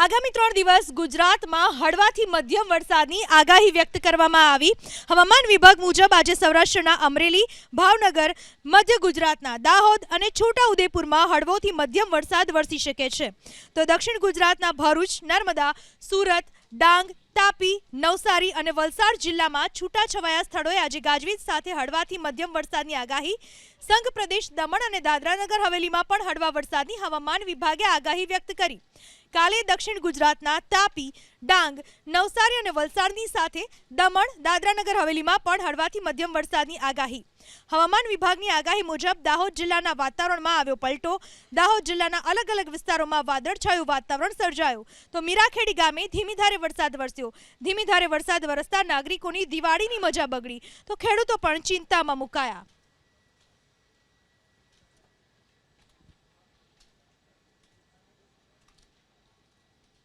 આગામી 3 દિવસ ગુજરાતમાં હળવાથી મધ્યમ વરસાદની આગાહી વ્યક્ત કરવામાં આવી। હવામાન વિભાગ મુજબ આજે સૌરાષ્ટ્રના અમરેલી, ભાવનગર, મધ્ય ગુજરાતના દાહોદ અને છોટાઉદેપુરમાં હળવોથી મધ્યમ વરસાદ વરસી શકે છે, તો દક્ષિણ ગુજરાતના ભરૂચ, નર્મદા, સુરત, ડાંગ, તાપી, નવસારી અને વલસાડ જિલ્લામાં છૂટાછવાયા સ્થળોએ આજે ગાજવીજ સાથે હળવાથી મધ્યમ વરસાદની આગાહી। સંઘ પ્રદેશ દમણ અને દાદરાનગર હવેલીમાં પણ હળવા વરસાદની હવામાન વિભાગે આગાહી વ્યક્ત કરી। કાલે દક્ષિણ ગુજરાતના તાપી, ડાંગ, નવસારી અને વલસાડની સાથે દમણ, દાદરાનગર હવેલીમાં પણ હળવાથી મધ્યમ વરસાદની આગાહી। હવામાન વિભાગની આગાહી મુજબ દાહોદ જિલ્લાના વાતાવરણમાં આવ્યો પલટો। દાહોદ જિલ્લાના અલગ અલગ વિસ્તારોમાં વાદળછાયું વાતાવરણ સર્જાયું, તો મીરાખેડી ગામે ધીમી ધારે વરસાદ વરસ્યો। ધીમી ધારે વરસાદ વરસતા નાગરિકોની દિવાળીની મજા બગડી, તો ખેડૂતો પણ ચિંતામાં મુકાયા।